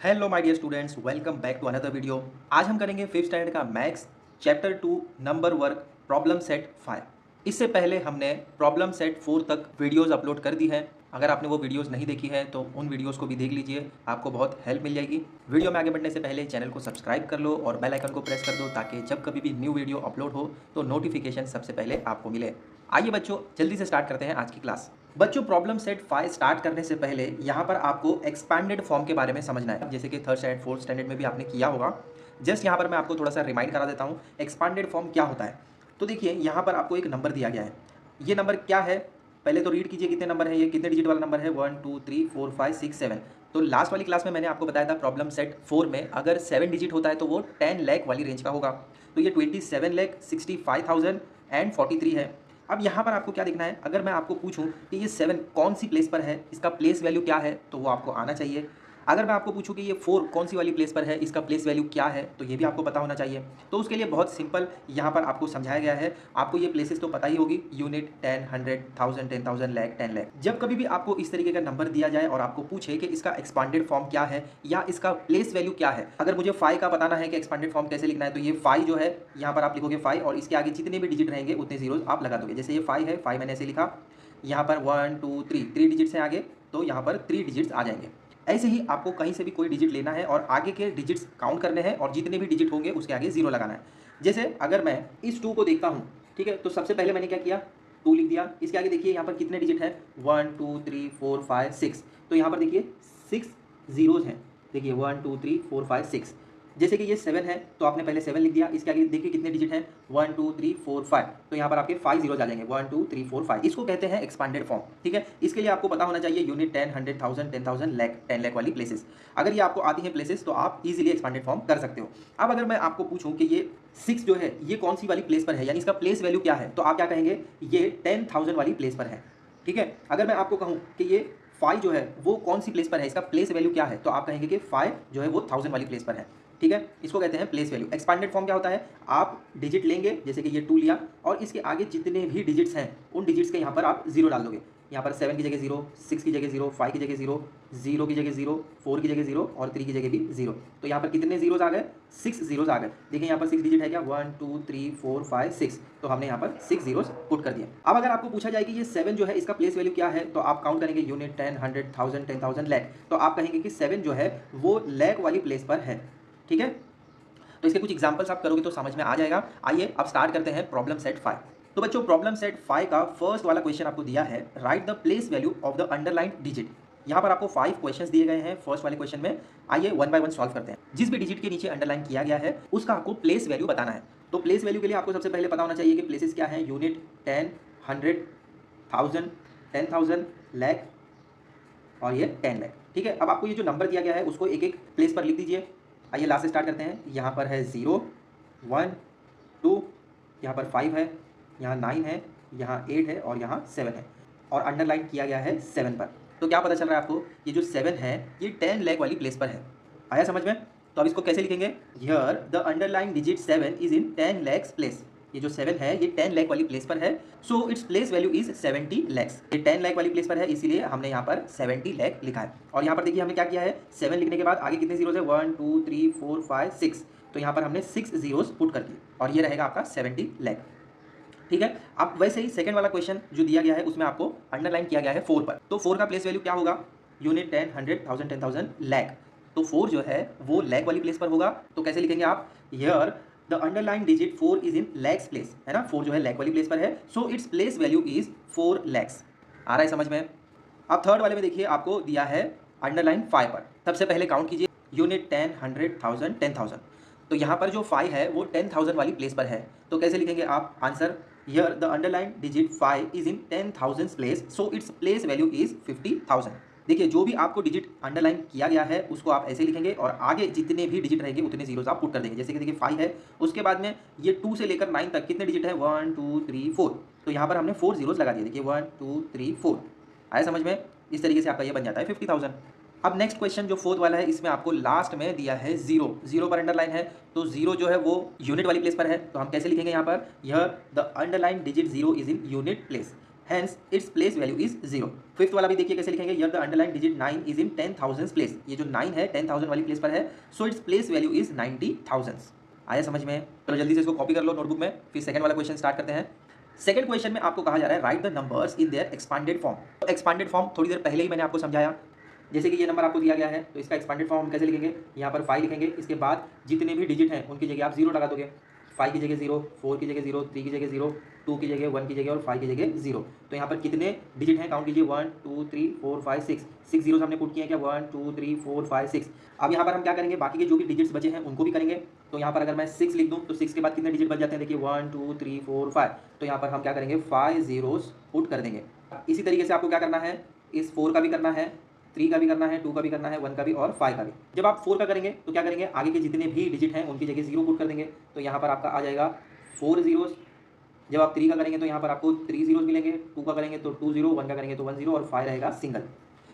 Hello my dear students, welcome back to another video. आज हम करेंगे फिफ्थ स्टैंडर्ड का maths chapter 2 number work problem set 5। इससे पहले हमने प्रॉब्लम सेट 4 तक वीडियोस अपलोड कर दी हैं। अगर आपने वो वीडियोस नहीं देखी है तो उन वीडियोस को भी देख लीजिए, आपको बहुत हेल्प मिल जाएगी। वीडियो में आगे बढ़ने से पहले चैनल को सब्सक्राइब कर लो और बेल आइकन को प्रेस कर दो ताकि जब कभी भी न्यू वीडियो अपलोड हो तो नोटिफिकेशन सबसे पहले आपको मिले। आइए बच्चों, जल्दी से स्टार्ट करते हैं आज की क्लास। बच्चों, प्रॉब्लम सेट 5 स्टार्ट करने से पहले यहाँ पर आपको एक्सपैंडेड फॉर्म के बारे में समझना है, जैसे कि थर्ड स्टैंडर्ड फोर्थ स्टैंडर्ड में भी आपने किया होगा। जस्ट यहाँ पर मैं आपको थोड़ा सा रिमाइंड करा देता हूँ एक्सपैंडेड फॉर्म क्या होता है। तो देखिए, यहाँ पर आपको एक नंबर दिया गया है। ये नंबर क्या है, पहले तो रीड कीजिए कितने नंबर है, ये कितने डिजिट वाला नंबर है, 1 2 3 4 5 6 7। तो लास्ट वाली क्लास में मैंने आपको बताया था प्रॉब्लम सेट 4 में अगर 7 डिजिट होता है तो वो 10 लाख वाली रेंज का होगा। तो ये 27,65,000 एंड 43 है। अब यहाँ पर आपको क्या देखना है, अगर मैं आपको पूछूं कि ये 7 कौन सी प्लेस पर है, इसका प्लेस वैल्यू क्या है, तो वो आपको आना चाहिए। अगर मैं आपको पूछूं कि ये 4 कौन सी वाली प्लेस पर है, इसका प्लेस वैल्यू क्या है, तो ये भी आपको पता होना चाहिए। तो उसके लिए बहुत सिंपल यहाँ पर आपको समझाया गया है। आपको ये प्लेसेस तो पता ही होगी, यूनिट, 10, 100, 1000, 10,000, लाख, 10 लाख। जब कभी भी आपको इस तरीके का नंबर दिया जाए और आपको पूछे कि इसका एक्सपांडेड फॉर्म क्या है या इसका प्लेस वैल्यू क्या है, अगर मुझे 5 का बताना है कि एक्सपांडेड फॉर्म कैसे लिखना है, तो ये 5 जो है यहाँ पर आप लिखोगे 5 और इसके आगे जितने भी डिजिट रहेंगे उतने जीरोज आप लगा दोगे। जैसे ये 5 है, 5 मैंने ऐसे लिखा, यहाँ पर 1 2 3 3 डिजिट्स हैं आगे, तो यहाँ पर 3 डिजिट्स आ जाएंगे। ऐसे ही आपको कहीं से भी कोई डिजिट लेना है और आगे के डिजिट्स काउंट करने हैं और जितने भी डिजिट होंगे उसके आगे जीरो लगाना है। जैसे अगर मैं इस 2 को देखता हूँ, ठीक है, तो सबसे पहले मैंने क्या किया, 2 लिख दिया। इसके आगे देखिए यहाँ पर कितने डिजिट हैं, 1 2 3 4 5 6। तो यहाँ पर देखिए 6 जीरोज हैं। देखिए 1 2 3 4 5 6। जैसे कि ये 7 है तो आपने पहले 7 लिख दिया। इसके आगे देखिए कितने डिजिट हैं, 1 2 3 4 5। तो यहाँ पर आपके 5 जीरोज आ जाएंगे, 1 2 3 4 5। इसको कहते हैं एक्सपांडेड फॉर्म। ठीक है, इसके लिए आपको पता होना चाहिए यूनिट, 10, 100, 1000, 10,000, लाख, 10 लाख वाली प्लेसेस। अगर ये आपको आती हैं प्लेसेस तो आप इजीली एक्सपांडेड फॉर्म कर सकते हो। अब अगर मैं आपको पूछूं कि ये 6 जो है ये कौन सी वाली प्लेस पर है, यानी इसका प्लेस वैल्यू क्या है, तो आप क्या कहेंगे, ये 10,000 वाली प्लेस पर है। ठीक है, अगर मैं आपको कहूँ कि ये 5 जो है वो कौन सी प्लेस पर है, इसका प्लेस वैल्यू क्या है, तो आप कहेंगे कि 5 जो है वो 1000 वाली प्लेस पर है। ठीक है, इसको कहते हैं प्लेस वैल्यू। एक्सपांडेड फॉर्म क्या होता है, आप डिजिट लेंगे, जैसे कि ये 2 लिया और इसके आगे जितने भी डिजिट्स हैं उन डिजिट्स के यहाँ पर आप जीरो डाल दोगे। यहाँ पर 7 की जगह 0, 6 की जगह 0, 5 की जगह 0, 0 की जगह 0, 4 की जगह 0 और 3 की जगह भी 0। तो यहाँ पर कितने जीरोज आ गए, 6 जीरोज आ गए। देखिए यहाँ पर 6 डिजिट है क्या, 1 2 3 4 5 6। तो हमने यहाँ पर 6 जीरोज पुट कर दिए। अब अगर आपको पूछा जाए कि ये 7 जो है इसका प्लेस वैल्यू क्या है, तो आप काउंट करेंगे यूनिट, 10, 100, 1000, 10,000, लाख। तो आप कहेंगे कि 7 जो है वो लाख वाली प्लेस पर है। ठीक है, तो इसके कुछ एग्जांपल्स आप करोगे तो समझ में आ जाएगा। आइए अब स्टार्ट करते हैं प्रॉब्लम सेट 5। तो बच्चों, प्रॉब्लम सेट 5 का फर्स्ट वाला क्वेश्चन आपको दिया है, right the place value of the underline digit. यहाँ पर आपको 5 क्वेश्चंस दिए गए हैं फर्स्ट वाले क्वेश्चन में। आइए वन बाय वन सॉल्व करते हैं। जिस भी डिजिट के नीचे अंडरलाइन किया गया है उसका आपको प्लेस वैल्यू बताना है। तो प्लेस वैल्यू के लिए आपको सबसे पहले पता होना चाहिए कि प्लेसेस क्या है, यूनिट, 10, 100, 1000, 10,000, लाख और ये 10 लाख। ठीक है, अब आपको ये जो नंबर दिया गया है उसको एक एक प्लेस पर लिख दीजिए। आइए लास्ट से स्टार्ट करते हैं। यहाँ पर है 0, 1, 2, यहाँ पर 5 है, यहाँ 9 है, यहाँ 8 है और यहाँ 7 है और अंडरलाइन किया गया है 7 पर। तो क्या पता चल रहा है आपको, ये जो 7 है ये 10 लाख वाली प्लेस पर है। आया समझ में? तो अब इसको कैसे लिखेंगे, here the underline digit 7 is in 10 lakhs place. ये जो 7 है ये 10 लाख वाली प्लेस पर है, so its place value is 70 lakhs. ये 10 लाख वाली प्लेस पर है इसीलिए हमने यहाँ पर 70 लाख लिखा है। और यहाँ पर देखिए हमने क्या किया है, 7 लिखने के बाद आगे कितने जीरोज है, 1 2 3 4 5 6। तो यहाँ पर हमने 6 जीरोज पुट कर दिए और ये रहेगा आपका 70 लाख। ठीक है, अब वैसे ही सेकंड वाला क्वेश्चन जो दिया गया है उसमें आपको अंडरलाइन किया गया है 4 पर। तो 4 का प्लेस वैल्यू क्या होगा, यूनिट, 10, 100, 1000, 10,000, लाख। तो 4 जो है वो लाख वाली प्लेस पर होगा। तो कैसे लिखेंगे आप, here the underline digit 4 is in lakhs place, है ना, 4 जो है लाख वाली प्लेस पर है, so its place value is 4 lakhs. आ रहा है समझ में? अब थर्ड वाले में देखिए आपको दिया है अंडरलाइन 5 पर। सबसे पहले काउंट कीजिए, यूनिट, 10, 100, 1000, 10,000। तो यहाँ पर जो 5 है वो 10,000 वाली प्लेस पर है। तो कैसे लिखेंगे आप answer, here the underline digit 5 is in 10,000 place, so its place value is 50,000। देखिए, जो भी आपको डिजिट अंडरलाइन किया गया है उसको आप ऐसे लिखेंगे और आगे जितने भी डिजिट रहेंगे उतने जीरोज आप पुट कर देंगे। जैसे कि देखिए 5 है, उसके बाद में ये 2 से लेकर 9 तक कितने डिजिट है, 1 2 3 4। तो यहाँ पर हमने 4 जीरोज लगा दिए। देखिए 1 2 3 4। आया समझ में? इस तरीके से आपका ये बन जाता है 50,000। अब नेक्स्ट क्वेश्चन जो फोर्थ वाला है इसमें आपको लास्ट में दिया है 0, 0 पर अंडरलाइन है। तो 0 जो है वो यूनिट वाली प्लेस पर है। तो हम कैसे लिखेंगे यहाँ पर, here the underline digit 0 is in unit place. Hence its place value is 0। Fifth वाला भी देखिए कैसे लिखेंगे, here the underline digit 9 is in 10,000 place. ये जो 9 है 10,000 वाली प्लेस पर है, so its place value is 90,000। आया समझ में? चलो जल्दी से इसको कॉपी कर लो नोटबुक में, फिर सेकंड वाला क्वेश्चन स्टार्ट करते हैं। सेकंड क्वेश्चन में आपको कहा जा रहा है right the numbers in their expanded form. Expanded form थोड़ी देर पहले ही मैंने आपको समझाया। जैसे कि ये नंबर आपको दिया गया है तो इसका एक्सपांडेड फॉर्म हम कैसे लिखेंगे, यहाँ पर 5 लिखेंगे, इसके बाद जितने भी डिजिट हैं उनकी जगह आप 0 लगा दोगे। 5 की जगह 0, 4 की जगह 0, 3 की जगह 0, 2 की जगह 1 की जगह और 5 की जगह 0। तो यहाँ पर कितने डिजिट हैं काउंट कीजिए, 1 2 3 4 5 6 जीरोस हमने पुट किए हैं क्या, 1 2 3 4 5 6। अब यहाँ पर हम क्या करेंगे, बाकी के जो भी डिजिट्स बचे हैं उनको भी करेंगे। तो यहाँ पर अगर मैं 6 लिख दूँ तो 6 के बाद कितने डिजिट बच जाते हैं, देखिए 1 2 3 4 5। तो यहाँ पर हम क्या करेंगे, 5 जीरोस पुट कर देंगे। इसी तरीके से आपको क्या करना है, इस 4 का भी करना है, 3 का भी करना है, 2 का भी करना है, 1 का भी और 5 का भी। जब आप 4 का करेंगे तो क्या करेंगे, आगे के जितने भी डिजिट हैं उनकी जगह 0 पुट कर देंगे। तो यहाँ पर आपका आ जाएगा 4 जीरोस। जब आप 3 का करेंगे तो यहाँ पर आपको 3 जीरोस मिलेंगे, 2 का करेंगे तो 2 जीरो, 1 का करेंगे तो 1 जीरो और 5 रहेगा सिंगल।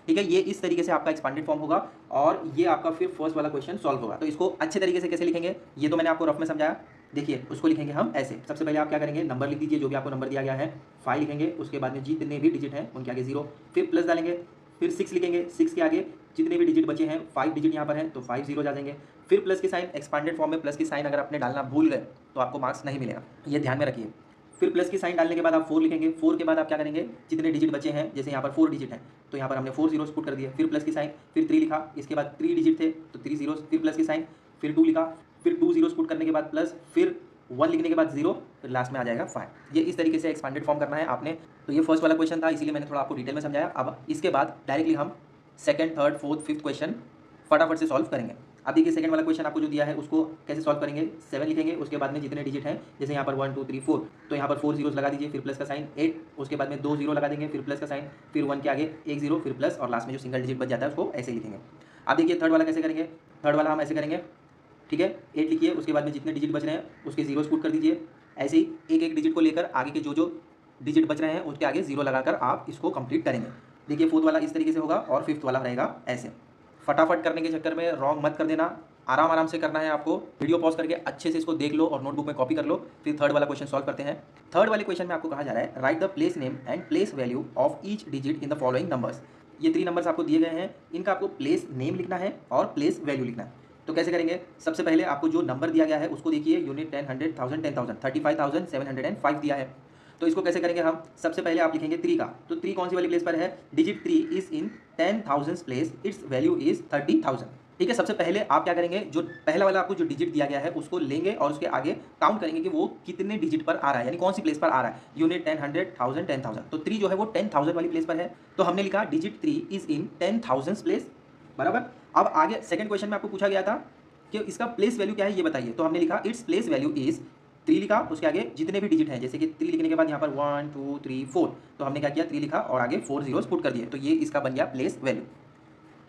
ठीक है, ये इस तरीके से आपका एक्सपांडेड फॉर्म होगा और ये आपका फिर फर्स्ट वाला क्वेश्चन सॉल्व होगा। तो इसको अच्छे तरीके से कैसे लिखेंगे ये तो मैंने आपको रफ में समझाया। देखिए उसको लिखेंगे हम ऐसे, सबसे पहले आप क्या करेंगे, नंबर लिख दीजिए जो भी आपको नंबर दिया गया है, 5 लिखेंगे, उसके बाद में जितने भी डिजिट हैं उनके आगे 0, फिर प्लस डालेंगे, फिर 6 लिखेंगे, 6 के आगे जितने भी डिजिट बचे हैं 5 डिजिट यहाँ पर हैं तो 5 जीरो आ जाएंगे, फिर प्लस की साइन। एक्सपांडेड फॉर्म में प्लस की साइन अगर आपने डालना भूल गए तो आपको मार्क्स नहीं मिलेगा, ये ध्यान में रखिए। फिर प्लस की साइन डालने के बाद आप 4 लिखेंगे, 4 के बाद आप क्या करेंगे, जितने डिजिट बचे हैं, जैसे यहाँ पर 4 डिजिट हैं तो यहाँ पर हमने 4 जीरोस पुट कर दिए, फिर प्लस की साइन, फिर 3 लिखा, इसके बाद 3 डिजिट थे तो 3 जीरोस, फिर प्लस की साइन, फिर 2 लिखा, फिर 2 जीरोस पुट करने के बाद प्लस, फिर 1 लिखने के बाद 0, फिर लास्ट में आ जाएगा 5। ये इस तरीके से एक्सपांडेड फॉर्म करना है आपने। तो ये फर्स्ट वाला क्वेश्चन था, इसीलिए मैंने थोड़ा आपको डिटेल में समझाया। अब इसके बाद डायरेक्टली हम second, third, fourth, fifth question फटाफट से सॉल्व करेंगे। अब देखिए सेकंड वाला क्वेश्चन आपको जो दिया है उसको कैसे सॉल्व करेंगे, 7 लिखेंगे, उसके बाद में जितने डिजिट हैं, जैसे यहाँ पर 1 2 3 4 तो यहाँ पर 4 जीरोस लगा दीजिए, फिर प्लस का साइन, 8, उसके बाद में 2 जीरो लगा देंगे, फिर प्लस का साइन, फिर 1 के आगे 1 जीरो, फिर प्लस और लास्ट में जो सिंगल डिजिट बच जाता है उसको ऐसे ही लिखेंगे। अब देखिए थर्ड वाला कैसे करेंगे, थर्ड वाला हम ऐसे करेंगे, ठीक है, 8 लिखिए, उसके बाद में जितने डिजिट बच रहे हैं उसके जीरोस पुट कर दीजिए। ऐसे ही एक एक डिजिट को लेकर आगे के जो डिजिट बच रहे हैं उसके आगे 0 लगाकर आप इसको कंप्लीट करेंगे। देखिए फोर्थ वाला इस तरीके से होगा और फिफ्थ वाला रहेगा ऐसे। फटाफट करने के चक्कर में रॉन्ग मत कर देना, आराम आराम से करना है आपको। वीडियो पॉज करके अच्छे से इसको देख लो और नोटबुक में कॉपी कर लो। फिर थर्ड वाला क्वेश्चन सॉल्व करते हैं। थर्ड वाले क्वेश्चन में आपको कहा जा रहा है right the place name and place value of each digit in the following numbers. ये 3 नंबर्स आपको दिए गए हैं, इनका आपको प्लेस नेम लिखना है और प्लेस वैल्यू लिखना है। तो कैसे करेंगे, सबसे पहले आपको जो नंबर दिया गया है उसको देखिए, यूनिट 10, 100, 1000, 10,000, 35,705 दिया है। तो इसको कैसे करेंगे हम, सबसे पहले आप लिखेंगे 3 का, तो 3 कौन सी वाली प्लेस पर है, digit 3 is in 10,000 place, it's value is 30,000। ठीक है, सबसे पहले आप क्या करेंगे, जो पहला वाला आपको जो डिजिट दिया गया है उसको लेंगे और उसके आगे काउंट करेंगे कि वो कितने डिजिट पर आ रहा है, यानी कौन सी प्लेस पर आ रहा है। यूनिट 10, 100, 1000, 10,000, तो 3 जो है वो 10,000 वाली प्लेस पर है, तो हमने लिखा डिजिट 3 इज इन 10,000 प्लेस, बराबर। अब आगे सेकंड क्वेश्चन में आपको पूछा गया था कि इसका प्लेस वैल्यू क्या है ये बताइए, तो हमने लिखा इट्स प्लेस वैल्यू इज 3 लिखा, उसके आगे जितने भी डिजिट हैं, जैसे कि 3 लिखने के बाद यहाँ पर 1 2 3 4, तो हमने क्या किया, 3 लिखा और आगे 4 जीरोस पुट कर दिए, तो ये इसका बन गया प्लेस वैल्यू,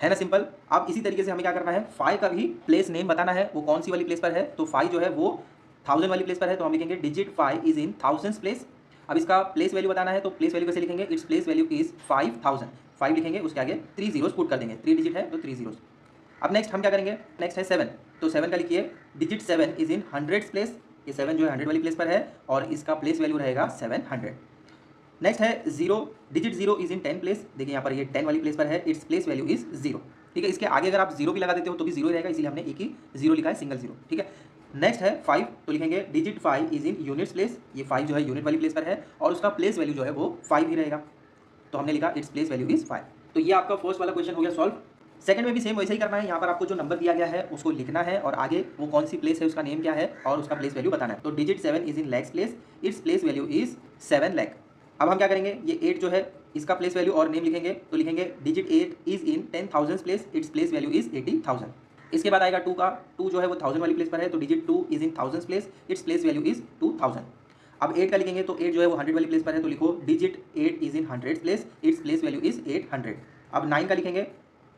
है ना सिंपल। अब इसी तरीके से हमें क्या करना है, 5 का भी प्लेस नेम बताना है, वो कौन सी वाली प्लेस पर है, तो 5 जो है वो 1000 वाली प्लेस पर है, तो हम लिखेंगे डिजिट 5 इज इन 1000 प्लेस। अब इसका प्लेस वैल्यू बताना है, तो प्लेस वैल्यू कैसे लिखेंगे, इट्स प्लेस वैल्यू इज 5000, 5 लिखेंगे, उसके आगे 3 जीरोस पुट कर देंगे, 3 डिजिट है तो 3 जीरोस। अब नेक्स्ट हम क्या करेंगे, नेक्स्ट है 7, तो 7 का लिखिए डिजिट 7 इज इन 100 प्लेस, ये 7 जो है 100 वाली प्लेस पर है और इसका प्लेस वैल्यू रहेगा 700। नेक्स्ट है 0, डिजिट 0 इज इन 10 प्लेस, देखिए यहाँ पर ये 10 वाली प्लेस पर है, इट्स प्लेस वैल्यू इज 0। ठीक है, इसके आगे अगर आप 0 भी लगा देते हो तो भी 0 रहेगा, इसीलिए हमने एक ही 0 लिखा है, सिंगल 0। ठीक है, नेक्स्ट है 5, तो लिखेंगे digit 5 is in units place, ये 5 जो है यूनिट वाली प्लेस पर है और उसका प्लेस वैल्यू जो है वो 5 ही रहेगा, तो हमने लिखा इट्स प्लेस वैल्यू इज 5। तो ये आपका फर्स्ट वाला क्वेश्चन हो गया सॉल्व। सेकंड में भी सेम वैसे ही करना है, यहाँ पर आपको जो नंबर दिया गया है उसको लिखना है और आगे वो कौन सी प्लेस है उसका नेम क्या है और उसका प्लेस वैल्यू बताना है। तो digit 7 is in lakhs place, it's place value is 7 lakh. अब हम क्या करेंगे, ये 8 जो है इसका प्लेस वैल्यू और नेम लिखेंगे, तो लिखेंगे digit 8 is in 10,000 place, it's place value is 80,000। इसके बाद आएगा 2 का, 2 जो है वो 1000 वाली प्लेस पर है, तो digit 2 is in 1000 place, it's place value is 2000। अब 8 का लिखेंगे, तो 8 जो है वो 100 वाली प्लेस पर है, तो लिखो digit 8 is in 100 place, it's place value is 800। अब 9 का लिखेंगे,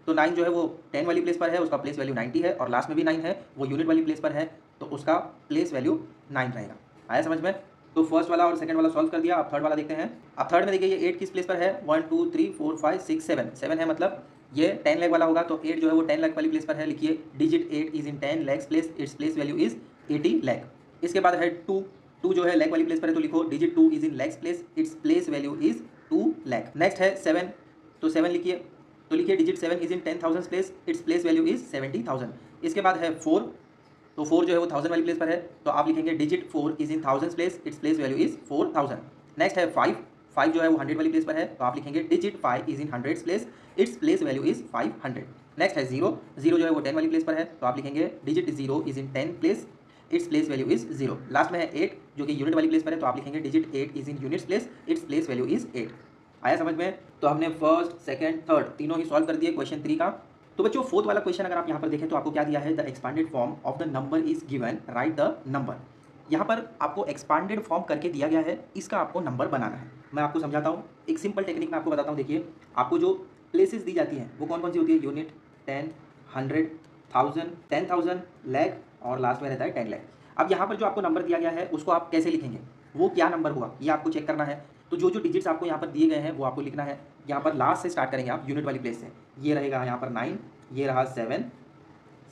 तो 9 जो है वो 10 वाली प्लेस पर है, उसका प्लेस वैल्यू 90 है और लास्ट में भी 9 है, वो यूनिट वाली प्लेस पर है, तो उसका प्लेस वैल्यू 9 रहेगा। आया समझ में? तो फर्स्ट वाला और सेकंड वाला सॉल्व कर दिया। अब थर्ड वाला देखते हैं। अब थर्ड में देखिए ये 8 किस प्लेस पर है, 1 2 3 4 5 6 7, 7 है, मतलब ये 10 लाख वाला होगा, तो 8 जो है वो 10 लाख वाली प्लेस पर है, लिखिए digit 8 is in 10 lakhs place, it's place value is 80 lakh. इसके बाद है 2 जो है लैख वाली प्लेस पर है, तो लिखो digit 2 is in lakhs place, it's place value is 2 lakh. Next है 7, तो 7 लिखिए, तो लिखिए digit 7 is in 10,000 place, it's place value is 70,000। इसके बाद है 4, तो 4 जो है वो 1000 वाली प्लेस पर है, तो आप लिखेंगे digit 4 is in 1000 place, it's place value is 4000। Next है 5, 5 जो है वो 100 वाली प्लेस पर है, तो आप लिखेंगे digit 5 is in 100 place, it's place value is 500। Next है 0, 0 जो है वो 10 वाली प्लेस पर है, तो आप लिखेंगे digit 0 is in 10 place, it's place value is 0। Last में है 8 जो कि यूनिट वाली प्लेस पर है, तो आप लिखेंगे digit 8 is in units place, it's place value is 8। आया समझ में? तो हमने फर्स्ट, सेकंड, थर्ड तीनों ही सॉल्व कर दिए क्वेश्चन 3 का। तो बच्चों फोर्थ वाला क्वेश्चन अगर आप यहाँ पर देखें तो आपको क्या दिया है, the expanded form of the number is given, right the number. यहाँ पर आपको एक्सपांडेड फॉर्म करके दिया गया है, इसका आपको नंबर बनाना है। मैं आपको समझाता हूँ, एक सिंपल टेक्निक मैं आपको बताता हूँ। देखिए आपको जो प्लेसेस दी जाती हैं वो कौन कौन सी होती है, यूनिट, 10, 100, 1000, 10,000, लाख और लास्ट में रहता है 10 लाख। अब यहाँ पर जो आपको नंबर दिया गया है उसको आप कैसे लिखेंगे, वो क्या नंबर होगा ये आपको चेक करना है। तो जो जो डिजिट्स आपको यहाँ पर दिए गए हैं वो आपको लिखना है। यहाँ पर लास्ट से स्टार्ट करेंगे आप यूनिट वाली प्लेस से, ये रहेगा यहाँ पर 9, ये रहा 7,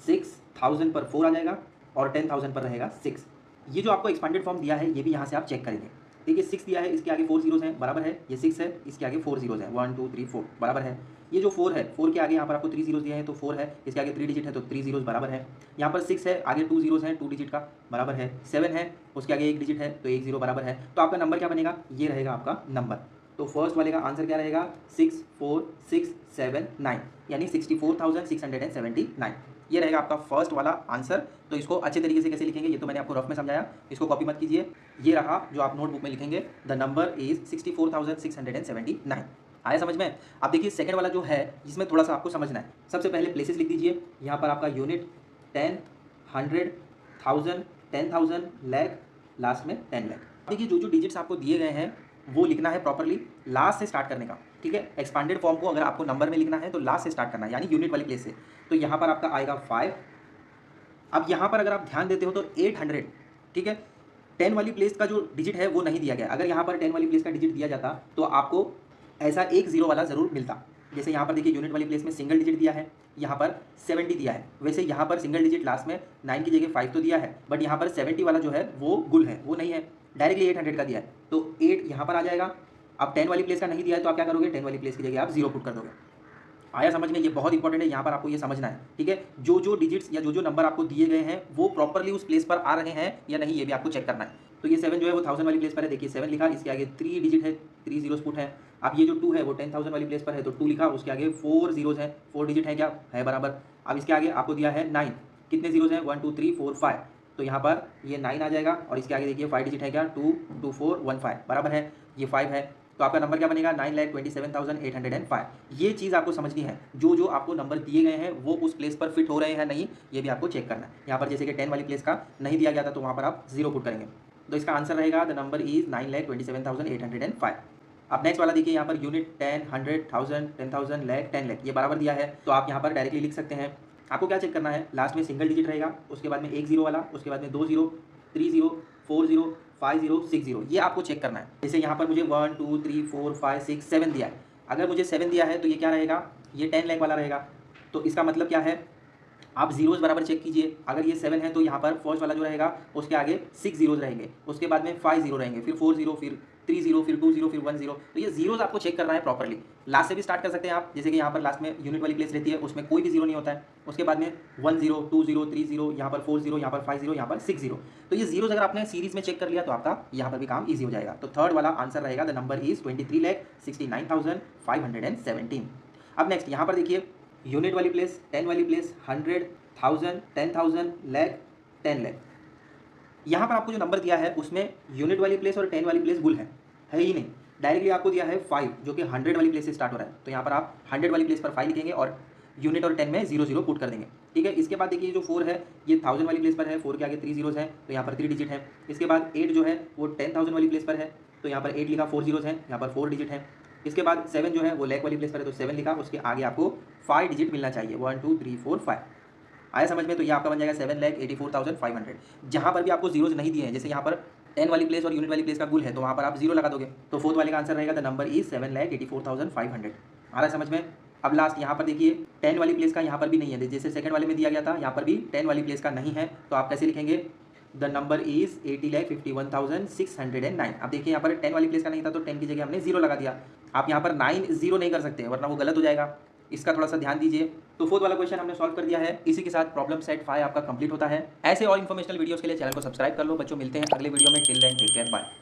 6,000 पर 4 आ जाएगा और 10,000 पर रहेगा 6। ये जो आपको एक्सपांडेड फॉर्म दिया है ये भी यहाँ से आप चेक करेंगे। देखिए 6 दिया है, इसके आगे 4 जीरोज हैं, बराबर है। ये 6 है, इसके आगे 4 जीरोज हैं, 1 2 3 4 बराबर है। ये जो 4 है, 4 के आगे यहाँ पर आपको 3 जीरोज दिए हैं, तो 4 है, इसके आगे 3 डिजिट है तो 3 जीरोज बराबर है। यहाँ पर 6 है, आगे 2 जीरोज हैं 2 डिजिट का, बराबर है। 7 है, उसके आगे 1 डिजिट है तो 1 जीरो बराबर है। तो आपका नंबर क्या बनेगा, ये रहेगा आपका नंबर। तो फर्स्ट वाले का आंसर क्या रहेगा, 64679, यानी 64,679। ये रहेगा आपका फर्स्ट वाला आंसर। तो इसको अच्छे तरीके से कैसे लिखेंगे ये तो मैंने आपको रफ में समझाया, इसको कॉपी मत कीजिए। ये रहा जो आप नोटबुक में लिखेंगे, द नंबर इज 64,679। आया समझ में? अब देखिए सेकंड वाला जो है जिसमें थोड़ा सा आपको समझना है। सबसे पहले प्लेसेस लिख दीजिए। यहाँ पर आपका यूनिट 10, 100, 1000, 10,000, लाख, लास्ट में 10 लाख। देखिए जो जो डिजिट्स आपको दिए गए हैं वो लिखना है प्रॉपरली, लास्ट से स्टार्ट करने का, ठीक है। एक्सपांडेड फॉर्म को अगर आपको नंबर में लिखना है तो लास्ट से स्टार्ट करना है, यानी यूनिट वाली प्लेस से। तो यहाँ पर आपका आएगा 5। अब यहाँ पर अगर आप ध्यान देते हो तो 800, ठीक है। 10 वाली प्लेस का जो डिजिट है वो नहीं दिया गया। अगर यहाँ पर 10 वाली प्लेस का डिजिट दिया जाता तो आपको ऐसा एक जीरो वाला ज़रूर मिलता। जैसे यहाँ पर देखिए यूनिट वाली प्लेस में सिंगल डिजिट दिया है, यहाँ पर 70 दिया है। वैसे यहाँ पर सिंगल डिजिट लास्ट में 9 की जगह 5 तो दिया है, बट यहाँ पर 70 वाला जो है वो गुल है, वो नहीं है, डायरेक्टली 800 का दिया है। तो 8 यहाँ पर आ जाएगा। अब 10 वाली प्लेस का नहीं दिया है तो आप क्या करोगे, 10 वाली प्लेस की जगह आप 0 पुट कर दोगे। आया समझ में? ये बहुत इंपॉर्टेंट है, यहाँ पर आपको ये समझना है, ठीक है। जो जो डिजिट्स या जो जो नंबर आपको दिए गए हैं वो प्रॉपरली उस प्लेस पर आ रहे हैं या नहीं, ये भी आपको चेक करना है। तो ये 7 जो है वो 1000 वाली प्लेस पर है, देखिए 7 लिखा, इसके आगे 3 डिजिट है, 3 जीरोस पुट है। अब ये जो 2 है वो 10,000 वाली प्लेस पर है, तो 2 लिखा, उसके आगे 4 जीरोस हैं, 4 डिजिट है, क्या है, बराबर। अब इसके आगे आपको दिया है 9, कितने जीरोस हैं, 1 2 3 4 5, तो यहाँ पर ये 9 आ जाएगा और इसके आगे देखिए 5 डिजिट है, क्या, 2 2 4 1 5 बराबर है, ये 5 है। तो आपका नंबर क्या बनेगा, 9,27,805। ये चीज़ आपको समझनी है, जो जो आपको नंबर दिए गए हैं वो उस प्लेस पर फिट हो रहे हैं नहीं, ये भी आपको चेक करना है। यहाँ पर जैसे कि 10 वाली प्लेस का नहीं दिया गया था तो वहाँ पर आप 0 पुट करेंगे, तो इसका आंसर रहेगा द नंबर इज 9,27,805। अब नेक्स्ट वाला देखिए, यहाँ पर यूनिट 10, 100, 1000, 10,000, लाख, 10 लाख, ये बराबर दिया है, तो आप यहाँ पर डायरेक्टली लिख सकते हैं। आपको क्या चेक करना है, लास्ट में सिंगल डिजिट रहेगा, उसके बाद में 1 जीरो वाला, उसके बाद में 2 zero, 3 zero, 4 zero, 5 zero, 6 zero, ये आपको चेक करना है। जैसे यहाँ पर मुझे 1 2 3 4 5 6 7 दिया है, अगर मुझे 7 दिया है तो ये क्या रहेगा, ये 10 लाख वाला रहेगा। तो इसका मतलब क्या है, आप जीरोज बराबर चेक कीजिए। अगर ये 7 है तो यहाँ पर फर्स्ट वाला जो रहेगा उसके आगे 6 जीरोज रहेंगे, उसके बाद में 5 जीरो रहेंगे, फिर 4 जीरो, फिर 3 जीरो, फिर 2 जीरो, फिर 1 जीरो। तो ये जीरोज आपको चेक करना है प्रॉपरली। लास्ट से भी स्टार्ट कर सकते हैं आप, जैसे कि यहाँ पर लास्ट में यूनिट वाली प्लेस रहती है उसमें कोई भी जीरो नहीं होता है। उसके बाद में 1 जीरो, 2 जीरो, 3 जीरो, यहाँ पर 4 जीरो, यहाँ पर 5 जीरो, यहाँ पर 6 जीरो। तो ये जीरोज अगर आपने सीरीज में चेक कर लिया तो आपका यहाँ पर भी काम ईजी हो जाएगा। तो थर्ड वाला आंसर रहेगा, द नंबर इज 23,69,517। अब नेक्स्ट यहाँ पर देखिए, यूनिट वाली प्लेस, 10 वाली प्लेस, 100, 1000, 10,000, लाख, 10 लाख। यहाँ पर आपको जो नंबर दिया है उसमें यूनिट वाली प्लेस और 10 वाली प्लेस गुल है ही नहीं। डायरेक्टली आपको दिया है 5 जो कि 100 वाली प्लेस से स्टार्ट हो रहा है, तो यहाँ पर आप 100 वाली प्लेस पर 5 लिखेंगे और यूनिट और 10 में 0 0 पुट कर देंगे, ठीक है। इसके बाद देखिए जो 4 है ये 1000 वाली प्लेस पर है, 4 के आगे 3 जीरोज हैं तो यहाँ पर 3 डिजिट है। इसके बाद 8 जो है वो 10,000 वाली प्लेस पर है, तो यहाँ पर 8 लिखा, 4 जीरोज हैं, यहाँ पर 4 डिजिट है। इसके बाद 7 जो है वो लाख वाली प्लेस पर है, तो 7 लिखा, उसके आगे आपको 5 डिजिट मिलना चाहिए, 1 2 3 4 5। आया समझ में? तो ये आपका बन जाएगा 7,84,500। जहाँ पर भी आपको जीरोज नहीं दिए हैं, जैसे यहाँ पर 10 वाली प्लेस और यूनिट वाली प्लेस का गुल है तो वहाँ पर आप 0 लगा दोगे, तो फोर्थ वाले का आंसर रहेगा द नंबर इज 7,84,500। आ रहा है समझ में? अब लास्ट यहाँ पर देखिए 10 वाली प्लेस का यहाँ पर भी नहीं है, जैसे सेकंड वाले में दिया गया था यहाँ पर भी 10 वाली प्लेस का नहीं है, तो आप कैसे लिखेंगे, द नंबर इज 80,51,609। अब देखिए यहाँ पर 10 वाली प्लेस का नहीं था तो 10 की जगह हमने 0 लगा दिया। आप यहाँ पर 9 0 नहीं कर सकते वरना वो गलत हो जाएगा, इसका थोड़ा सा ध्यान दीजिए। तो फोर्थ वाला क्वेश्चन हमने सॉल्व कर दिया है। इसी के साथ प्रॉब्लम सेट 5 आपका कंप्लीट होता है। ऐसे और इन्फॉर्मेशनल वीडियोस के लिए चैनल को सब्सक्राइब कर लो बच्चों। मिलते हैं अगले वीडियो में। Till then take care, bye.